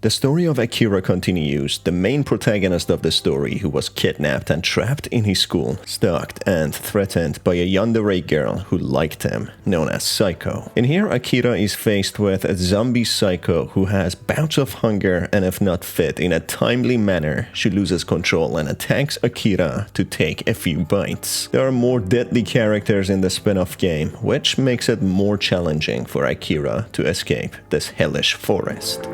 The story of Akira continues. The main protagonist of the story, who was kidnapped and trapped in his school, stalked and threatened by a yandere girl who liked him, known as Saiko. In here, Akira is faced with a zombie Saiko who has bouts of hunger, and if not fed in a timely manner, she loses control and attacks Akira to take a few bites. There are more deadly characters in the spin-off game, which makes it more challenging for Akira to escape this hellish forest.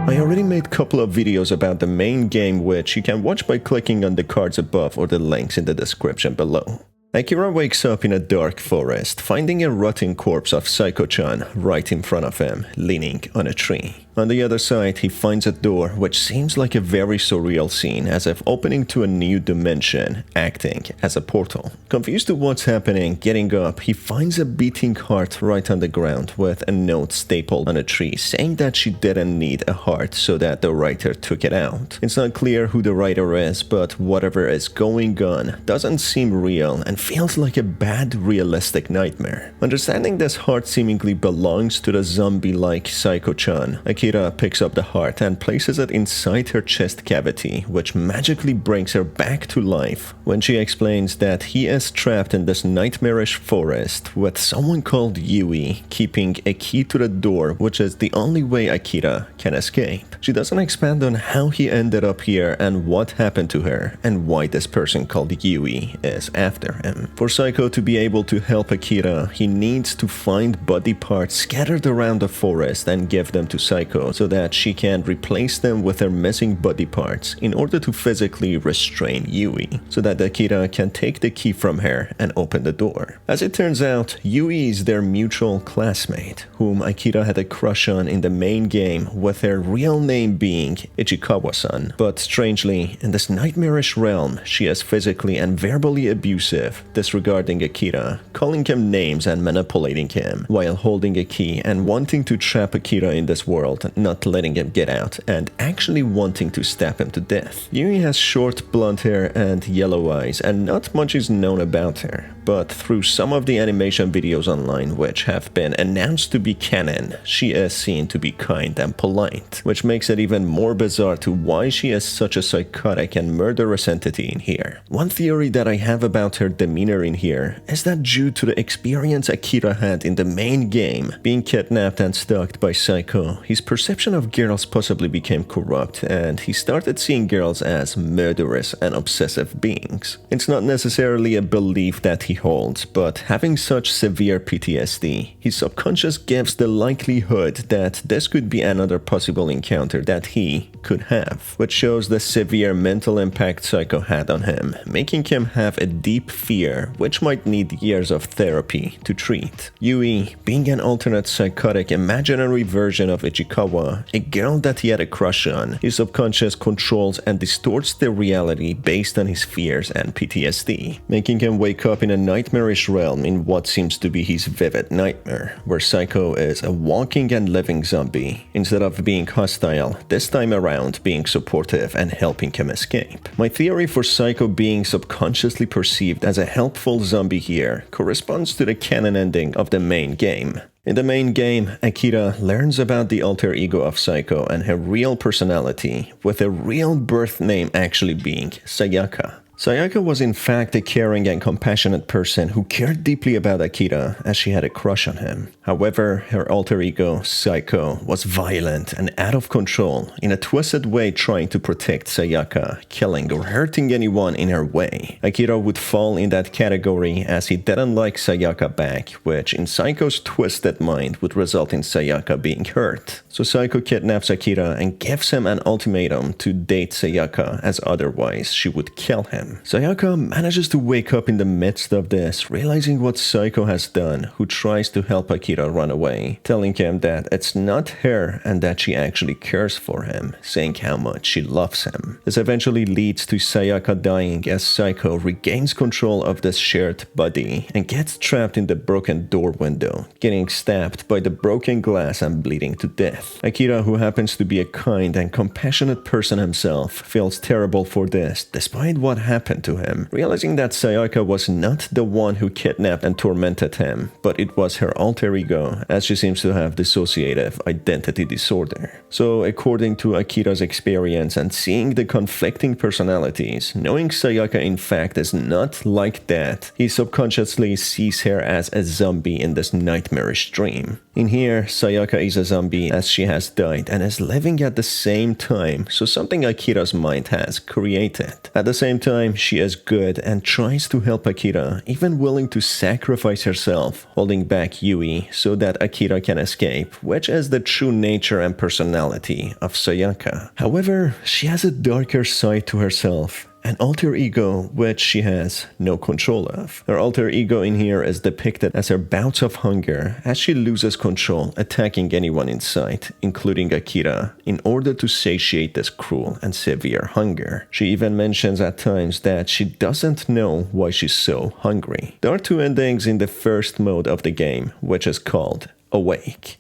I already made a couple of videos about the main game, which you can watch by clicking on the cards above or the links in the description below. Akira wakes up in a dark forest, finding a rotting corpse of Saiko-chan right in front of him, leaning on a tree. On the other side, he finds a door which seems like a very surreal scene, as if opening to a new dimension, acting as a portal. Confused to what's happening, getting up, he finds a beating heart right on the ground with a note stapled on a tree saying that she didn't need a heart, so that the writer took it out. It's not clear who the writer is, but whatever is going on doesn't seem real and feels like a bad realistic nightmare. Understanding this heart seemingly belongs to the zombie-like Saiko-chan, Akira picks up the heart and places it inside her chest cavity, which magically brings her back to life when she explains that he is trapped in this nightmarish forest with someone called Yui keeping a key to the door, which is the only way Akira can escape. She doesn't expand on how he ended up here and what happened to her and why this person called Yui is after him. For Saiko to be able to help Akira, he needs to find body parts scattered around the forest and give them to Saiko so that she can replace them with her missing body parts in order to physically restrain Yui, so that Akira can take the key from her and open the door. As it turns out, Yui is their mutual classmate, whom Akira had a crush on in the main game, with her real name being Ichikawa-san. But strangely, in this nightmarish realm, she is physically and verbally abusive, disregarding Akira, calling him names and manipulating him, while holding a key and wanting to trap Akira in this world, not letting him get out, and actually wanting to stab him to death. Yui has short blonde hair and yellow eyes, and not much is known about her. But through some of the animation videos online which have been announced to be canon, she is seen to be kind and polite, which makes it even more bizarre to why she is such a psychotic and murderous entity in here. One theory that I have about her demeanor in here is that due to the experience Akira had in the main game, being kidnapped and stalked by Saiko, his perception of girls possibly became corrupt, and he started seeing girls as murderous and obsessive beings. It's not necessarily a belief that he holds, but having such severe PTSD, his subconscious gives the likelihood that this could be another possible encounter that he could have, which shows the severe mental impact Saiko had on him, making him have a deep fear which might need years of therapy to treat. Yui, being an alternate psychotic imaginary version of Ichikawa, a girl that he had a crush on, his subconscious controls and distorts the reality based on his fears and PTSD, making him wake up in a nightmarish realm in what seems to be his vivid nightmare, where Saiko is a walking and living zombie, instead of being hostile, this time around being supportive and helping him escape. My theory for Saiko being subconsciously perceived as a helpful zombie here corresponds to the canon ending of the main game. In the main game, Akira learns about the alter ego of Saiko and her real personality, with her real birth name actually being Sayaka. Sayaka was in fact a caring and compassionate person who cared deeply about Akira, as she had a crush on him. However, her alter ego, Saiko, was violent and out of control, in a twisted way trying to protect Sayaka, killing or hurting anyone in her way. Akira would fall in that category, as he didn't like Sayaka back, which in Saiko's twisted mind would result in Sayaka being hurt. So Saiko kidnaps Akira and gives him an ultimatum to date Sayaka, as otherwise she would kill him. Sayaka manages to wake up in the midst of this, realizing what Saiko has done, who tries to help Akira run away, telling him that it's not her and that she actually cares for him, saying how much she loves him. This eventually leads to Sayaka dying, as Saiko regains control of this shared body and gets trapped in the broken door window, getting stabbed by the broken glass and bleeding to death. Akira, who happens to be a kind and compassionate person himself, feels terrible for this, despite what happened happened to him, realizing that Sayaka was not the one who kidnapped and tormented him, but it was her alter ego, as she seems to have dissociative identity disorder. So according to Akira's experience and seeing the conflicting personalities, knowing Sayaka in fact is not like that, he subconsciously sees her as a zombie in this nightmarish dream. In here, Sayaka is a zombie as she has died and is living at the same time, so something Akira's mind has created. At the same time, she is good and tries to help Akira, even willing to sacrifice herself, holding back Yui so that Akira can escape, which is the true nature and personality of Sayaka. However, she has a darker side to herself, an alter ego which she has no control of. Her alter ego in here is depicted as her bouts of hunger as she loses control, attacking anyone in sight, including Akira, in order to satiate this cruel and severe hunger. She even mentions at times that she doesn't know why she's so hungry. There are two endings in the first mode of the game, which is called Awake.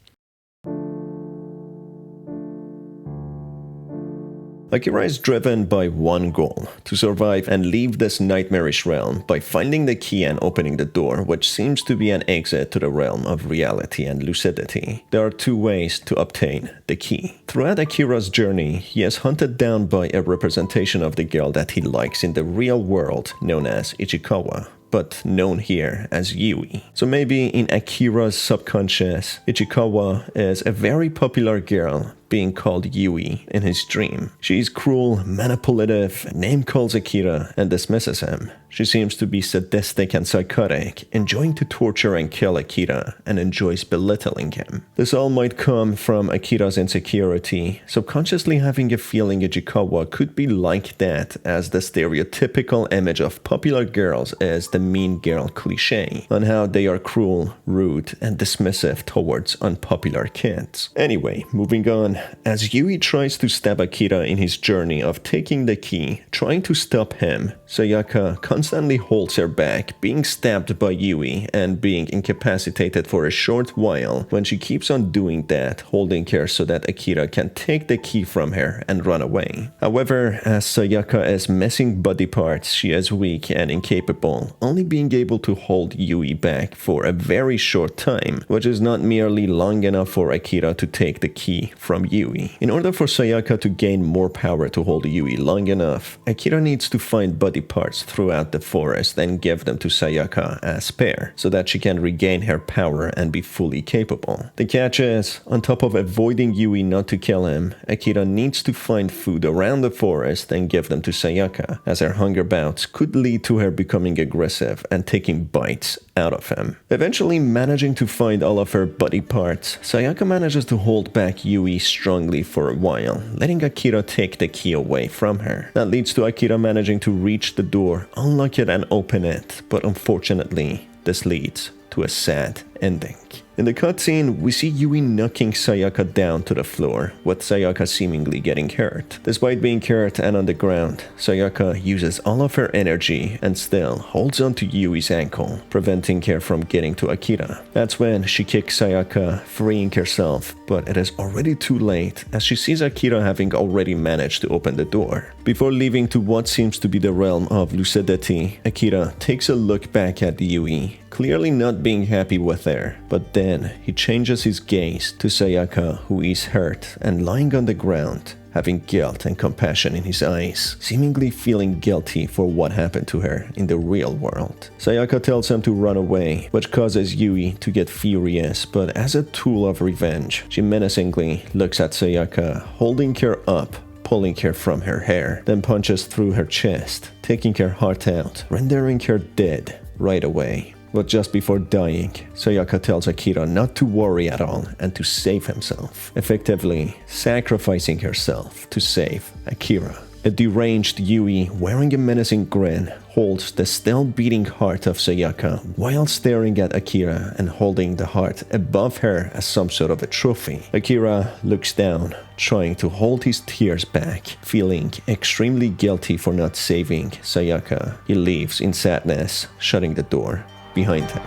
Akira is driven by one goal, to survive and leave this nightmarish realm by finding the key and opening the door, which seems to be an exit to the realm of reality and lucidity. There are two ways to obtain the key. Throughout Akira's journey, he is hunted down by a representation of the girl that he likes in the real world, known as Ichikawa, but known here as Yui. So maybe in Akira's subconscious, Ichikawa is a very popular girl being called Yui in his dream. She is cruel, manipulative, name calls Akira and dismisses him. She seems to be sadistic and psychotic, enjoying to torture and kill Akira, and enjoys belittling him. This all might come from Akira's insecurity, subconsciously having a feeling Ichikawa could be like that, as the stereotypical image of popular girls is the mean girl cliché, on how they are cruel, rude, and dismissive towards unpopular kids. Anyway, moving on. As Yui tries to stab Akira in his journey of taking the key, trying to stop him, Sayaka constantly holds her back, being stabbed by Yui and being incapacitated for a short while, when she keeps on doing that, holding her so that Akira can take the key from her and run away. However, as Sayaka is missing body parts, she is weak and incapable, only being able to hold Yui back for a very short time, which is not merely long enough for Akira to take the key from Yui. In order for Sayaka to gain more power to hold Yui long enough, Akira needs to find body parts throughout the forest and give them to Sayaka as spare, so that she can regain her power and be fully capable. The catch is, on top of avoiding Yui not to kill him, Akira needs to find food around the forest and give them to Sayaka, as her hunger bouts could lead to her becoming aggressive and taking bites out of him. Eventually managing to find all of her body parts, Sayaka manages to hold back Yui strongly for a while, letting Akira take the key away from her. That leads to Akira managing to reach the door, unlock it and open it, but unfortunately, this leads to a sad ending. In the cutscene, we see Yui knocking Sayaka down to the floor, with Sayaka seemingly getting hurt. Despite being hurt and on the ground, Sayaka uses all of her energy and still holds on to Yui's ankle, preventing her from getting to Akira. That's when she kicks Sayaka, freeing herself, but it is already too late as she sees Akira having already managed to open the door. Before leaving to what seems to be the realm of lucidity, Akira takes a look back at Yui, clearly not being happy with her, but then he changes his gaze to Sayaka, who is hurt and lying on the ground, having guilt and compassion in his eyes, seemingly feeling guilty for what happened to her in the real world. Sayaka tells him to run away, which causes Yui to get furious, but as a tool of revenge, she menacingly looks at Sayaka, holding her up, pulling her from her hair, then punches through her chest, taking her heart out, rendering her dead right away. But just before dying, Sayaka tells Akira not to worry at all and to save himself, effectively sacrificing herself to save Akira. A deranged Yui, wearing a menacing grin, holds the still beating heart of Sayaka while staring at Akira and holding the heart above her as some sort of a trophy. Akira looks down, trying to hold his tears back, feeling extremely guilty for not saving Sayaka. He leaves in sadness, shutting the door behind him.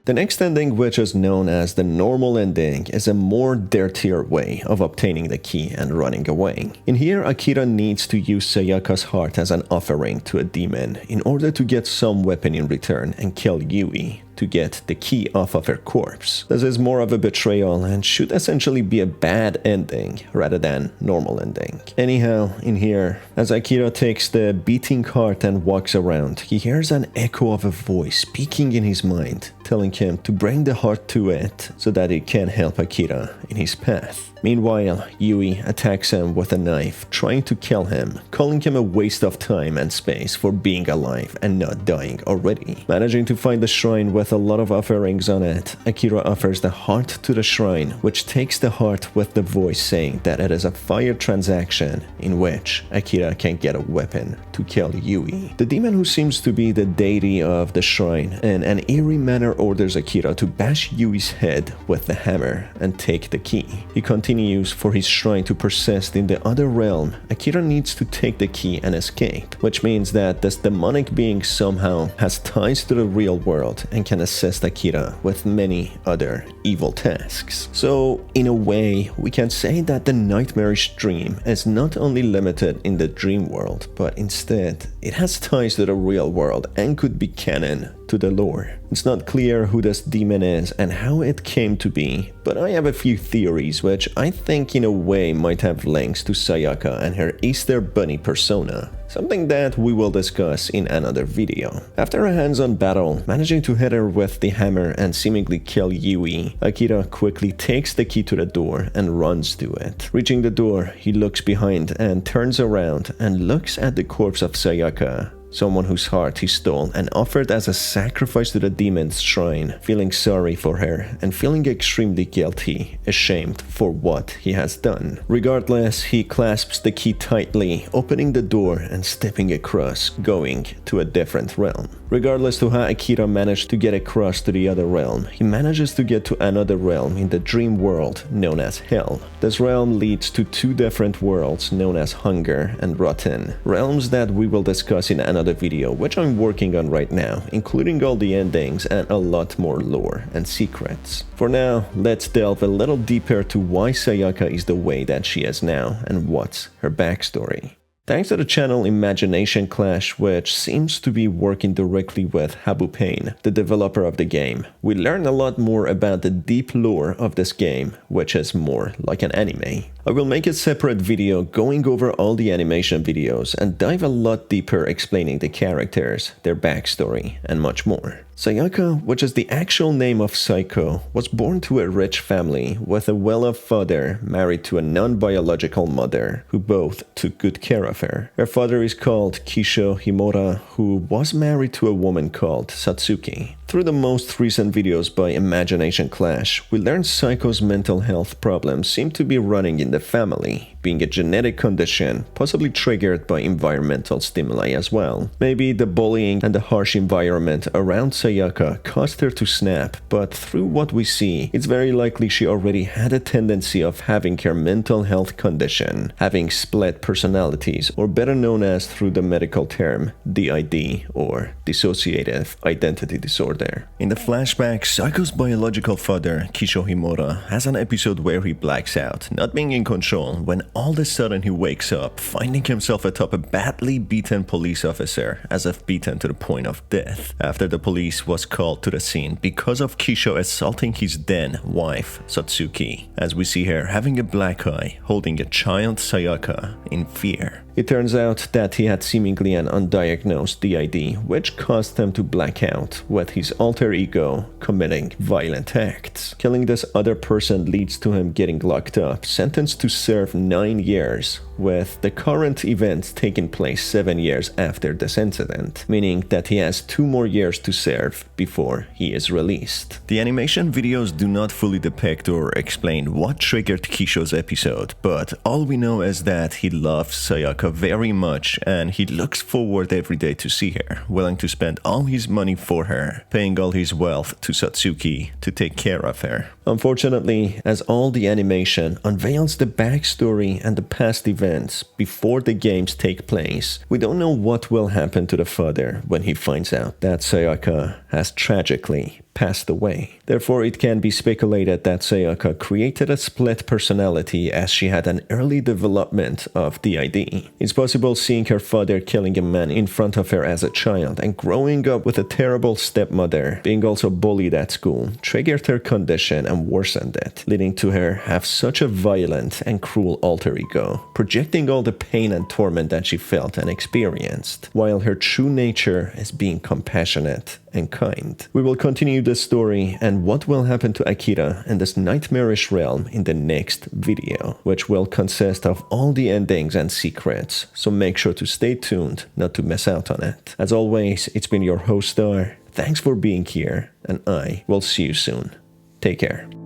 The next ending, which is known as the normal ending, is a more dirtier way of obtaining the key and running away. In here, Akira needs to use Sayaka's heart as an offering to a demon in order to get some weapon in return and kill Yui to get the key off of her corpse. This is more of a betrayal and should essentially be a bad ending rather than normal ending. Anyhow, in here, as Akira takes the beating heart and walks around, he hears an echo of a voice speaking in his mind, telling him to bring the heart to it so that it can help Akira in his path. Meanwhile, Yui attacks him with a knife, trying to kill him, calling him a waste of time and space for being alive and not dying already. Managing to find the shrine with a lot of offerings on it, Akira offers the heart to the shrine, which takes the heart with the voice saying that it is a fire transaction in which Akira can get a weapon to kill Yui. The demon, who seems to be the deity of the shrine, in an eerie manner orders Akira to bash Yui's head with the hammer and take the key. He continues for his shrine to persist in the other realm. Akira needs to take the key and escape, which means that this demonic being somehow has ties to the real world and can assist Akira with many other evil tasks. So, in a way, we can say that the nightmarish dream is not only limited in the dream world, but instead, it has ties to the real world and could be canon to the lore. It's not clear who this demon is and how it came to be, but I have a few theories which I think in a way might have links to Sayaka and her Easter Bunny persona, something that we will discuss in another video. After a hands-on battle, managing to hit her with the hammer and seemingly kill Yui, Akira quickly takes the key to the door and runs to it. Reaching the door, he looks behind and turns around and looks at the corpse of Sayaka, someone whose heart he stole and offered as a sacrifice to the demon's shrine, feeling sorry for her and feeling extremely guilty, ashamed for what he has done. Regardless, he clasps the key tightly, opening the door and stepping across, going to a different realm. Regardless to how Akira managed to get across to the other realm, he manages to get to another realm in the dream world known as Hell. This realm leads to two different worlds known as Hunger and Rotten, realms that we will discuss in another video, which I'm working on right now, including all the endings and a lot more lore and secrets. For now, let's delve a little deeper to why Sayaka is the way that she is now and what's her backstory. Thanks to the channel Imagination Clash, which seems to be working directly with Habu Pain, the developer of the game, we learn a lot more about the deep lore of this game, which is more like an anime. I will make a separate video going over all the animation videos and dive a lot deeper explaining the characters, their backstory, and much more. Sayaka, which is the actual name of Saiko, was born to a rich family with a well-off father married to a non-biological mother who both took good care of her. Her father is called Kisho Himura, who was married to a woman called Satsuki. Through the most recent videos by Imagination Clash, we learned Saiko's mental health problems seem to be running in the family, being a genetic condition, possibly triggered by environmental stimuli as well. Maybe the bullying and the harsh environment around Sayaka caused her to snap, but through what we see, it's very likely she already had a tendency of having her mental health condition, having split personalities, or better known as through the medical term, DID, or dissociative identity disorder. In the flashback, Saiko's biological father, Kisho Himura, has an episode where he blacks out, not being in control, when all of a sudden he wakes up, finding himself atop a badly beaten police officer, as if beaten to the point of death, after the police was called to the scene because of Kisho assaulting his then wife, Satsuki, as we see her having a black eye, holding a child Sayaka in fear. It turns out that he had seemingly an undiagnosed DID, which caused him to black out, with his alter ego committing violent acts. Killing this other person leads to him getting locked up, sentenced to serve 9 years, with the current events taking place 7 years after this incident, meaning that he has 2 more years to serve before he is released. The animation videos do not fully depict or explain what triggered Kisho's episode, but all we know is that he loves Sayaka very much and he looks forward every day to see her, willing to spend all his money for her, paying all his wealth to Satsuki to take care of her. Unfortunately, as all the animation unveils the backstory and the past events before the games take place, we don't know what will happen to the father when he finds out that Sayaka has tragically passed away. Therefore, it can be speculated that Sayaka created a split personality as she had an early development of DID. It's possible seeing her father killing a man in front of her as a child and growing up with a terrible stepmother, being also bullied at school, triggered her condition and worsened it, leading to her have such a violent and cruel alter ego, projecting all the pain and torment that she felt and experienced, while her true nature is being compassionate and kind. We will continue the story and what will happen to Akira in this nightmarish realm in the next video, which will consist of all the endings and secrets, so make sure to stay tuned not to miss out on it. As always, it's been your host Star. Thanks for being here, and I will see you soon. Take care.